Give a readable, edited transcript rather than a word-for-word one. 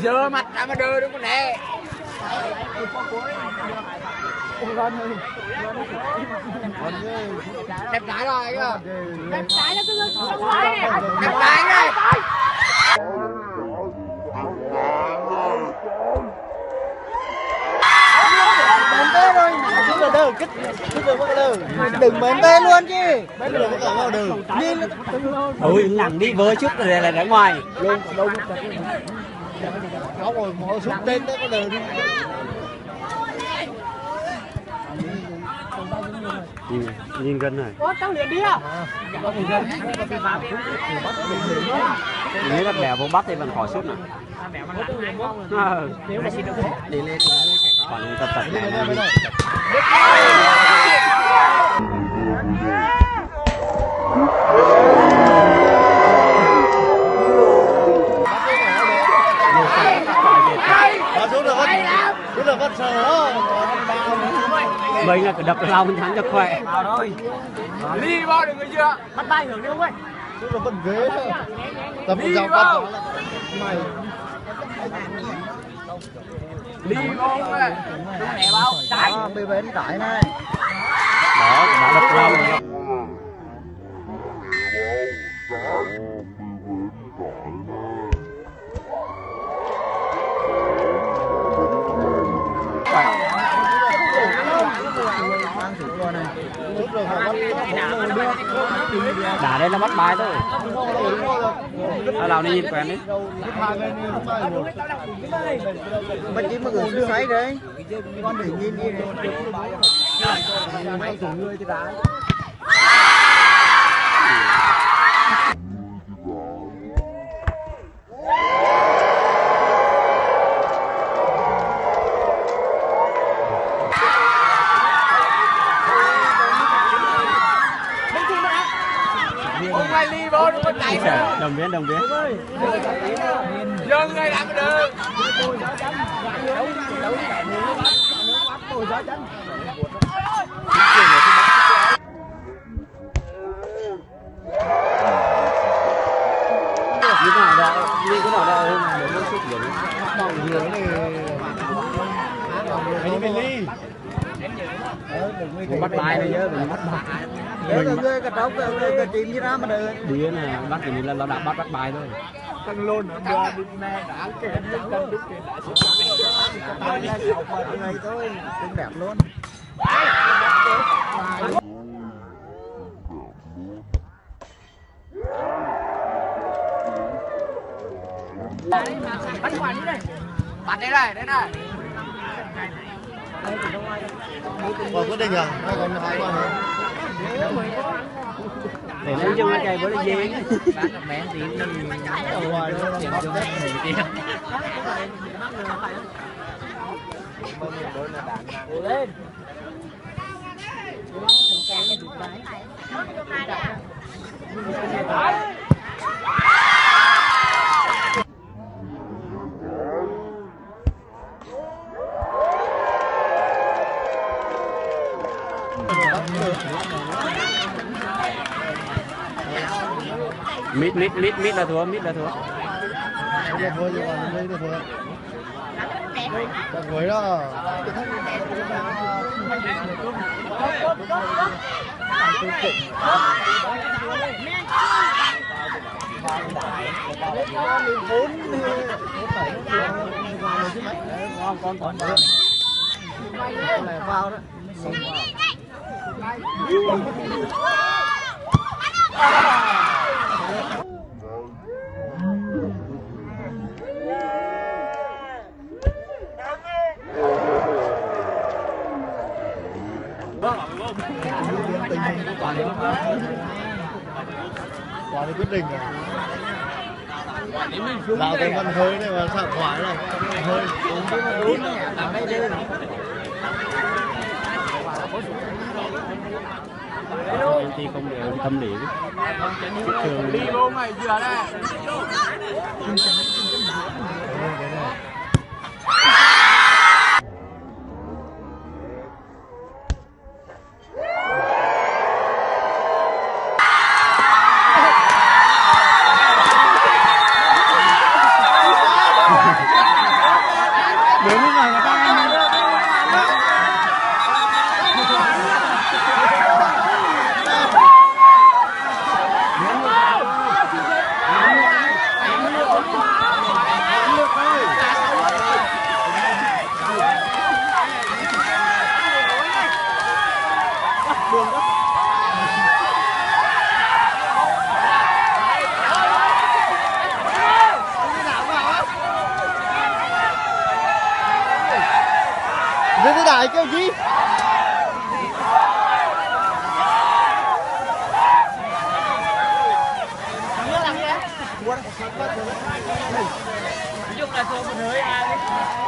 Dơ mặt ra mà đưa đúng con nè. Đẹp gái rồi kìa. Đẹp trai nó cứ lưng quay này. Đẹp gái này. Bén té thôi, chứ là đâu kích được bắt đầu. Đừng bén té luôn chứ. Bén được bắt đầu được. Ui nặng đi vớ chút rồi là ra ngoài. Luôn đâu rồi mở sút tên đấy có đời đi. Nhìn gần này. Ủa tao liền đi à? Nếu bắt bèo vô bắt thì vẫn khỏi sút nè. Đi lên. Còn tập tập này nó đi. Đúng là con sờ đó. Mình là cứ đập lao mình thắng cho khỏe. Ly bao được người chưa? Bắt tay hưởng đi không ơi? Đúng là con ghế. Tập một dòng bắt đó. Mày. Ly bao rồi. Mẹ bao. Trái. Bị bén trái này. Đó, đã đập lao rồi. Đá đây là bắt bài thôi. Lao đi nhìn quen đi. Mình chỉ mà người xoáy đấy. Con để nhìn đi. Mấy chủ người thì đá. Không phải ly bao đúng con chạy nữa. Đồng viên. Dân này làm được. Như thế nào đó, như thế nào đó mà để nó sút được. Bằng dưới này. Anh đi ly. Bắt bài này nhớ, mình bắt bài. Nhớ là người cả trống cái chìm như ra mà được. Đĩa này bắt thì mình là nó đã bắt bài thôi. Thằng luôn nữa đưa đi nè đã kể chân đúc kể đã xuống. Tao ra chọc vào người thôi, cũng đẹp luôn. Bắt quả đi đây. Bắt đây này, đây này. Còn quyết định à? Hay còn hai con nữa? Để nói chung là cây bữa nó dễ. Bán được mẹ tí đi. Ở ngoài nó đang bắt tết này kia. Lên. Mít là thua. Bây giờ thôi nhưng mà đây là thôi. Còn cuối đó. Con vào đó. Quả này quyết định rồi. Đào cái văn hơi này mà sạc quả này. Hơi. Đúng làm đây đi. Anh thì không đều tâm lý. Ly bao mày vừa đây. Đi đại kêu gì? Dùng là số một hơi ai